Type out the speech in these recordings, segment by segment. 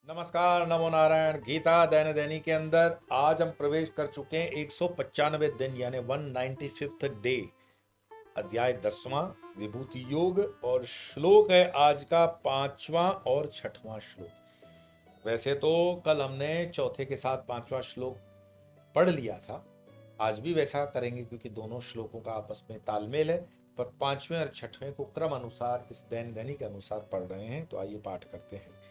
नमस्कार, नमो नारायण। गीता दैनिक दैनिक के अंदर आज हम प्रवेश कर चुके हैं 195 दिन यानी 195th डे, अध्याय 10वां विभूति योग, और श्लोक है आज का 5वां और 6वां श्लोक। वैसे तो कल हमने चौथे के साथ 5वां श्लोक पढ़ लिया था, आज भी वैसा करेंगे क्योंकि दोनों श्लोकों का आपस में तालमेल है, पर 5वें और 6वें को क्रम अनुसार इस दैनिक दैनिक के अनुसार पढ़ रहे हैं। तो आइए पाठ करते हैं।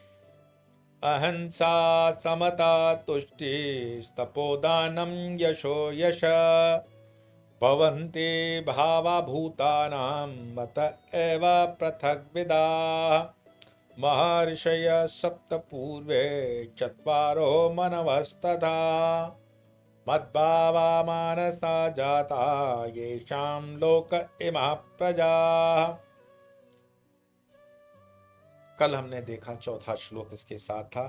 अहंसा समता तुष्टि तपोदानं यशो यश भवन्ति भावा भूतानां मत एव पृथग्विदाः महर्षय सप्त पूर्वे चत्वारो मनवस्तथा मद्भावा मानसा जाता येषां लोक इमः प्रजाः। कल हमने देखा चौथा श्लोक इसके साथ था।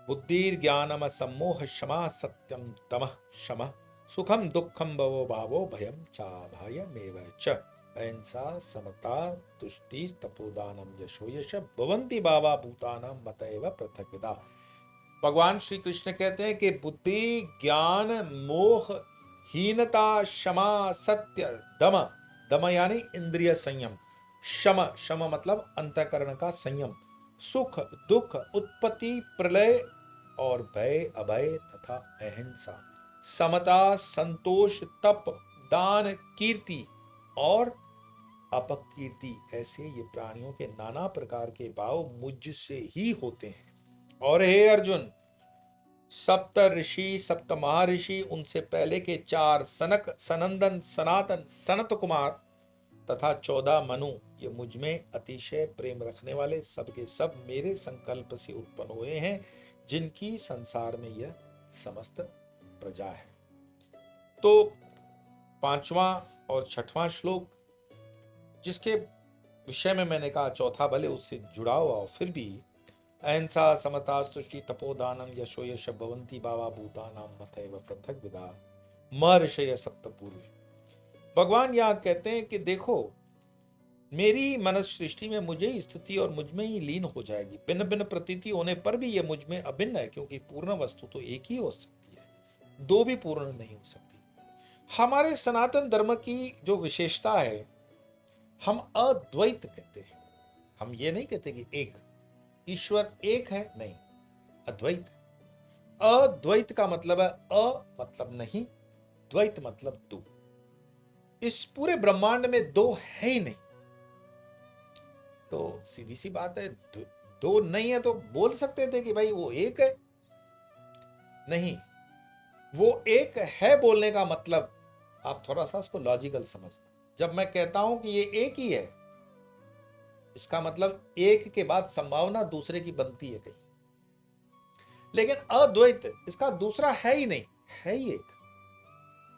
बुद्धिर ज्ञानम सम्मोह क्षमा सत्यम तमः शमः सुखम दुखम भवो भावो भयम चाभयमेव च अहिंसा समता तुष्टि तपोदानम यशो यश भवन्ति भावा भूतानां मत एव पृथग्विदा। भगवान श्री कृष्ण कहते हैं कि बुद्धि ज्ञान मोह हीनता क्षमा सत्य दम, दम यानी इंद्रिय संयम, शम, शम मतलब अंतःकरण का संयम, सुख दुख उत्पत्ति प्रलय और भय अभय तथा अहिंसा, समता संतोष तप दान कीर्ति और अपकीर्ति, ऐसे ये प्राणियों के नाना प्रकार के भाव मुझसे ही होते हैं। और हे अर्जुन, सप्त ऋषि सप्त महर्षि, उनसे पहले के 4 सनक सनंदन सनातन सनत कुमार तथा 14 मनु, ये मुझ में अतिशय प्रेम रखने वाले सबके सब मेरे संकल्प से उत्पन्न हुए हैं, जिनकी संसार में यह समस्त प्रजा है। तो 5वां और 6वां श्लोक, जिसके विषय में मैंने कहा चौथा भले उससे जुड़ा हुआ, फिर भी अहिंसा समता तुष्टि तपोदानम यशो यश भवन्ति भावा भूतानां मत एव पृथग्विदा महर्षय सप्त पूर्वे। भगवान यहाँ कहते हैं कि देखो, मेरी मनुष्य सृष्टि में मुझे ही स्थिति और मुझ में ही लीन हो जाएगी। भिन्न भिन्न प्रतीति होने पर भी ये मुझ में अभिन्न है, क्योंकि पूर्ण वस्तु तो एक ही हो सकती है, दो भी पूर्ण नहीं हो सकती। हमारे सनातन धर्म की जो विशेषता है, हम अद्वैत कहते हैं। हम ये नहीं कहते कि एक ईश्वर एक है, नहीं, अद्वैत। अद्वैत का मतलब है अ मतलब नहीं, द्वैत मतलब दो। इस पूरे ब्रह्मांड में दो है ही नहीं। तो सीधी सी बात है, दो नहीं है तो बोल सकते थे कि भाई वो एक है। नहीं, वो एक है बोलने का मतलब आप थोड़ा सा उसको लॉजिकल समझना। जब मैं कहता हूं कि ये एक ही है, इसका मतलब एक के बाद संभावना दूसरे की बनती है कहीं। लेकिन अद्वैत, इसका दूसरा है ही नहीं, है ही एक।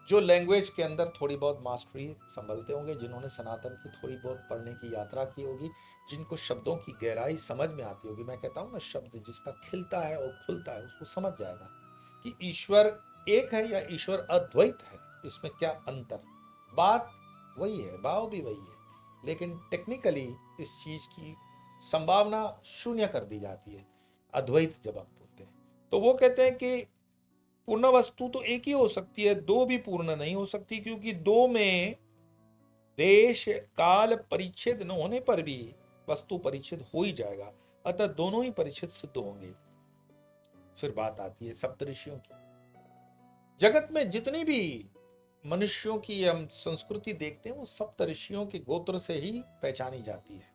जो लैंग्वेज के अंदर थोड़ी बहुत मास्टरी संभलते होंगे, जिन्होंने सनातन की थोड़ी बहुत पढ़ने की यात्रा की होगी, जिनको शब्दों की गहराई समझ में आती होगी, मैं कहता हूं ना, शब्द जिसका खिलता है और खुलता है उसको समझ जाएगा कि ईश्वर एक है या ईश्वर अद्वैत है, इसमें क्या अंतर। बात वही है, भाव भी वही है, लेकिन टेक्निकली इस चीज की संभावना शून्य कर दी जाती है अद्वैत जब आप बोलते हैं। तो वो कहते हैं कि पूर्ण वस्तु तो एक ही हो सकती है, दो भी पूर्ण नहीं हो सकती, क्योंकि दो में देश काल परिच्छेद न होने पर भी वस्तु परिच्छेद हो ही जाएगा, अतः दोनों ही परिच्छेद सिद्ध होंगे। फिर बात आती है सप्तऋषियों की। जगत में जितनी भी मनुष्यों की हम संस्कृति देखते हैं, वो सप्तऋषियों के गोत्र से ही पहचानी जाती है।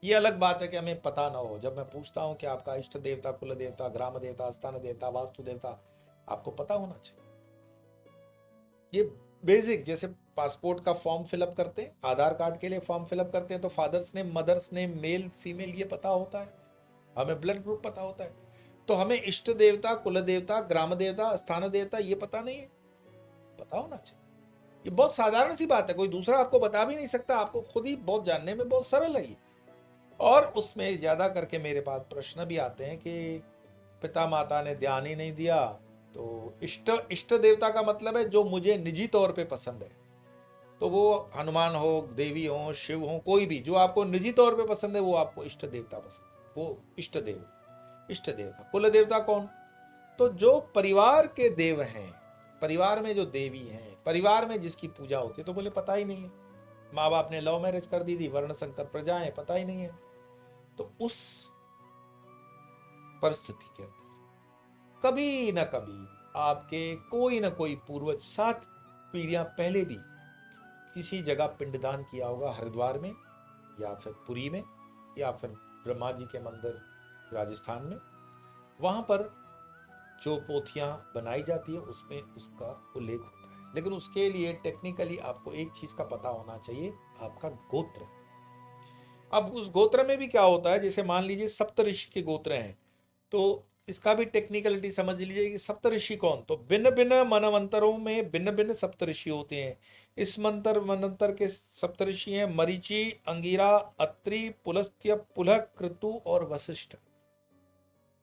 ये अलग बात है कि हमें पता ना हो। जब मैं पूछता हूं कि आपका इष्ट देवता, कुल देवता, ग्राम देवता, स्थान देवता, वास्तु देवता, आपको पता होना चाहिए। ये बेसिक, जैसे पासपोर्ट का फॉर्म फिलअप करते हैं, आधार कार्ड के लिए फॉर्म फिलअप करते हैं, तो father's name, mother's name, male female ये पता होता है, हमें ब्लड ग्रुप पता होता है। तो हमें इष्ट देवता, कुल देवता, ग्राम देवता, स्थान देवता ये पता नहीं है, पता होना चाहिए। ये बहुत साधारण सी बात है, कोई दूसरा आपको बता भी नहीं सकता, आपको खुद ही बहुत जानने में बहुत सरल है ये। और उसमें ज्यादा करके मेरे पास प्रश्न भी आते हैं कि पिता माता ने ध्यान ही नहीं दिया। तो इष्ट देवता का मतलब है जो मुझे निजी तौर पे पसंद है। तो वो हनुमान हो, देवी हो, शिव हो, कोई भी जो आपको निजी तौर पे पसंद है, वो आपको इष्ट देवता पसंद है, वो इष्ट देव। इष्ट देवता। कुल देवता कौन? तो जो परिवार के देव हैं, परिवार में जो देवी हैं, परिवार में जिसकी पूजा होती है। तो बोले पता ही नहीं है, माँ बाप ने लव मैरिज कर दी थी, वर्ण संकर प्रजाएं, पता ही नहीं है। तो उस परिस्थिति के अंदर कभी ना कभी आपके कोई ना कोई पूर्वज 7 पीढ़ियां पहले भी किसी जगह पिंडदान किया होगा, हरिद्वार में या फिर पुरी में या फिर ब्रह्मा जी के मंदिर राजस्थान में। वहां पर जो पोथियां बनाई जाती है उसमें उसका उल्लेख होता है। लेकिन उसके लिए टेक्निकली आपको एक चीज का पता होना चाहिए, आपका गोत्र। अब उस गोत्र में भी क्या होता है, जैसे मान लीजिए सप्तऋषि के गोत्र हैं, तो इसका भी टेक्निकलिटी समझ लीजिए कि सप्तऋषि कौन। तो भिन्न भिन्न मनवंतरों में भिन्न भिन्न सप्तऋषि होते हैं। इस मनवंतर के सप्तऋषि हैं मरीचि, अंगिरा, अत्रि, पुलस्त्य, पुलह, कृतु और वशिष्ठ।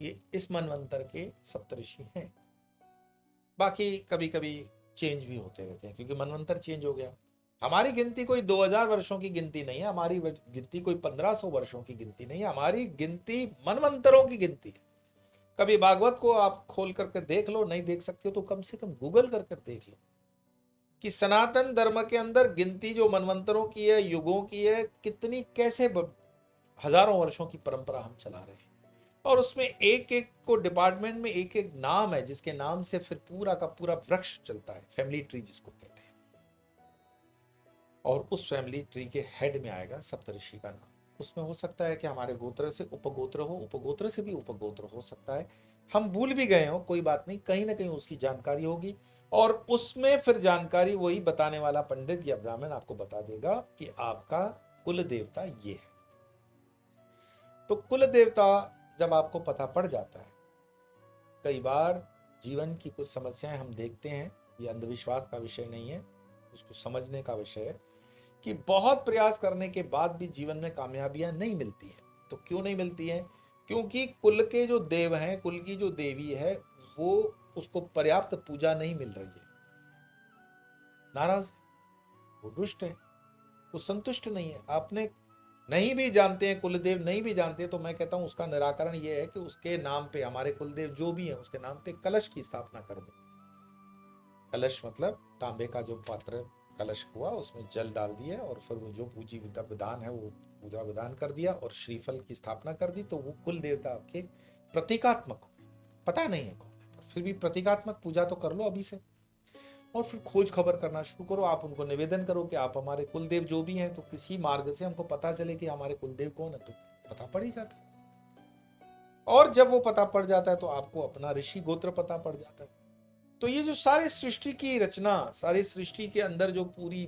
ये इस मनवंतर के सप्तऋषि हैं। बाकी कभी कभी चेंज भी होते रहते हैं, क्योंकि मनवंतर चेंज हो गया। हमारी गिनती कोई 2000 वर्षों की गिनती नहीं है, हमारी गिनती कोई 1500 वर्षों की गिनती नहीं है, हमारी गिनती मनवंतरों की गिनती है। कभी भागवत को आप खोल करके देख लो, नहीं देख सकते हो तो कम से कम गूगल करके देख लो कि सनातन धर्म के अंदर गिनती जो मनवंतरों की है, युगों की है, कितनी कैसे हजारों वर्षों की परंपरा हम चला रहे हैं। और उसमें एक एक को डिपार्टमेंट में एक एक नाम है, जिसके नाम से फिर पूरा का पूरा वृक्ष चलता है, फैमिली ट्री जिसको कहते हैं। और उस फैमिली ट्री के हेड में आएगा सप्तऋषि का नाम। उसमें हो सकता है कि हमारे गोत्र से उपगोत्र हो, उपगोत्र से भी उपगोत्र हो सकता है, हम भूल भी गए हो, कोई बात नहीं, कहीं ना कहीं उसकी जानकारी होगी। और उसमें फिर जानकारी वही बताने वाला पंडित या ब्राह्मण आपको बता देगा कि आपका कुल देवता ये है। तो कुल देवता जब आपको पता पड़ जाता है, कई बार जीवन की कुछ समस्याएं हम देखते हैं, ये अंधविश्वास का विषय नहीं है, उसको समझने का विषय है कि बहुत प्रयास करने के बाद भी जीवन में कामयाबियां नहीं मिलती हैं। तो क्यों नहीं मिलती हैं? क्योंकि कुल के जो देव हैं, कुल की जो देवी है, वो उसको पर्याप्त पूजा नहीं मिल रही है, नाराज है, वो दुष्ट है, वो संतुष्ट नहीं है। आपने नहीं भी जानते हैं, कुलदेव नहीं भी जानते, तो मैं कहता हूं उसका निराकरण ये है कि उसके नाम पे, हमारे कुलदेव जो भी है उसके नाम पे कलश की स्थापना कर दो। कलश मतलब तांबे का जो पात्र कलश हुआ, उसमें जल डाल दिया और फिर वो जो पूजी विधान है वो पूजा विधान कर दिया और श्रीफल की स्थापना कर दी। तो वो कुल देवता आपके प्रतीकात्मक, पता नहीं है कौन, फिर भी प्रतीकात्मक पूजा तो कर लो अभी से। और फिर खोज खबर करना शुरू करो, आप उनको निवेदन करो कि आप हमारे कुलदेव जो भी हैं, तो किसी मार्ग से हमको पता चले कि हमारे कुलदेव कौन है। तो पता पड़ ही जाता है। और जब वो पता पड़ जाता है तो आपको अपना ऋषि गोत्र पता पड़ जाता है। तो ये जो सारे सृष्टि की रचना, सारी सृष्टि के अंदर जो पूरी,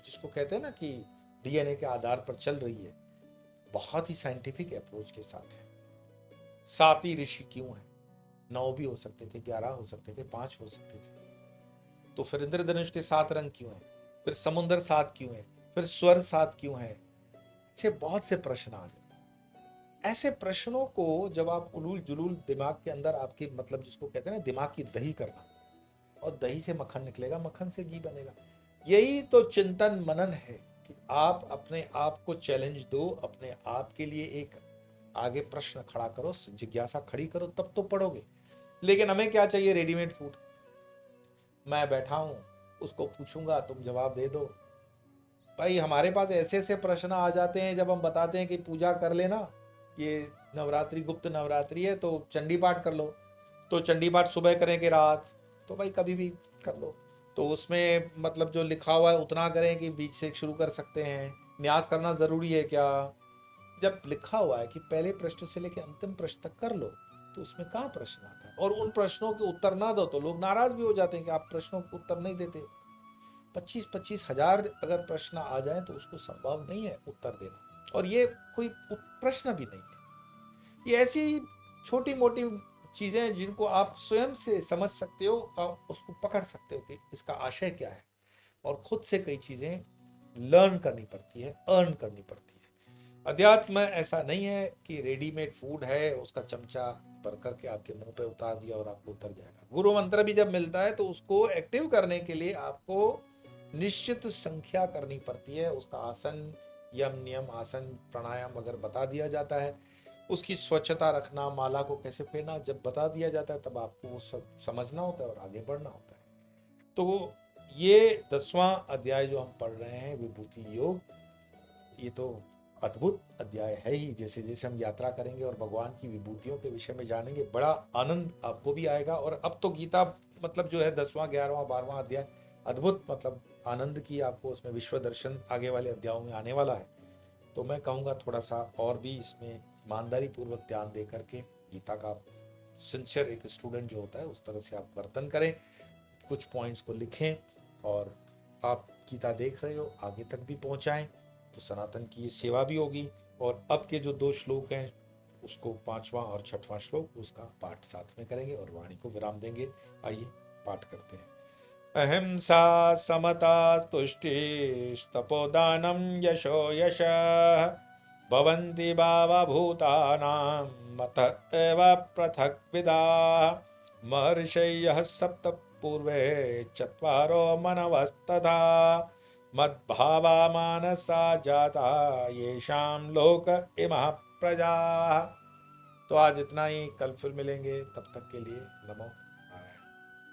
जिसको कहते हैं ना कि डीएनए के आधार पर चल रही है, बहुत ही साइंटिफिक अप्रोच के साथ है। 7 ही ऋषि क्यों है? 9 भी हो सकते थे, 11 हो सकते थे, 5 हो सकते थे। तो फिर इंद्रधनुष के 7 रंग क्यों है? फिर समुद्र 7 क्यों है? फिर स्वर 7 क्यों है? ऐसे बहुत से प्रश्न आ जाते। ऐसे प्रश्नों को जब आप उलूल जुलूल दिमाग के अंदर आपके, मतलब जिसको कहते हैं ना दिमाग की दही करना, और दही से मक्खन निकलेगा, मक्खन से घी बनेगा। यही तो चिंतन मनन है कि आप अपने आप को चैलेंज दो, अपने आप के लिए एक आगे प्रश्न खड़ा करो, जिज्ञासा खड़ी करो, तब तो पढ़ोगे। लेकिन हमें क्या चाहिए? Readymade food. मैं बैठा हूं, उसको पूछूंगा, तुम जवाब दे दो। भाई हमारे पास ऐसे ऐसे प्रश्न आ जाते हैं जब हम बताते हैं कि पूजा कर लेना, ये नवरात्रि, गुप्त नवरात्रि है तो चंडी पाठ कर लो। तो चंडी पाठ सुबह करें कि रात? तो भाई कभी भी कर लो। तो उसमें मतलब जो लिखा हुआ है उतना करें कि बीच से शुरू कर सकते हैं? न्यास करना जरूरी है क्या? जब लिखा हुआ है कि पहले पृष्ठ से लेकर अंतिम पृष्ठ तक कर लो, तो उसमें कहाँ प्रश्न आता है? और उन प्रश्नों के उत्तर ना दो तो लोग नाराज भी हो जाते हैं कि आप प्रश्नों के उत्तर नहीं देते। 25-25 हजार अगर प्रश्न आ जाए तो उसको संभव नहीं है उत्तर देना, और ये कोई प्रश्न भी नहीं है। ये ऐसी छोटी मोटी चीजें हैं जिनको आप स्वयं से समझ सकते हो और उसको पकड़ सकते हो कि इसका आशय क्या है, और खुद से कई चीजें लर्न करनी पड़ती है, अर्न करनी पड़ती है। अध्यात्म ऐसा नहीं है कि रेडीमेड फूड है, उसका चमचा भर करके आपके मुंह पे उतार दिया और आपको उतर जाएगा। गुरु मंत्र भी जब मिलता है तो उसको एक्टिव करने के लिए आपको निश्चित संख्या करनी पड़ती है। उसका आसन, यम नियम आसन प्राणायाम अगर बता दिया जाता है उसकी स्वच्छता रखना, माला को कैसे फेरना, जब बता दिया जाता है तब आपको वो सब समझना होता है और आगे बढ़ना होता है। तो ये 10वां अध्याय जो हम पढ़ रहे हैं विभूति योग, ये तो अद्भुत अध्याय है ही। जैसे जैसे हम यात्रा करेंगे और भगवान की विभूतियों के विषय में जानेंगे, बड़ा आनंद आपको भी आएगा। और अब तो गीता मतलब जो है 10वां 11वां 12वां अध्याय अद्भुत, मतलब आनंद की आपको उसमें विश्व दर्शन आगे वाले अध्यायों में आने वाला है। तो मैं कहूँगा थोड़ा सा और भी इसमें ईमानदारी पूर्वक ध्यान दे करके गीता का सिंसियर एक स्टूडेंट जो होता है उस तरह से आप वर्तन करें, कुछ पॉइंट्स को लिखें, और आप गीता देख रहे हो आगे तक भी पहुंचाएं तो सनातन की ये सेवा भी होगी। और अब के जो 2 श्लोक हैं उसको 5वां और 6वां श्लोक उसका पाठ साथ में करेंगे और वाणी को विराम देंगे। आइए पाठ करते हैं। अहिंसा समता तुष्टिस्तपोदानं यशो यशः भवन्ति भावभूतानां मत एव पृथक्विदाः महर्षयः सप्त पूर्वे चत्वारो मनवस्तथा मद्भावा मानसा जाता येषां लोक इमः प्रजाः। तो आज इतना ही, कल फिर मिलेंगे, तब तक के लिए नमो।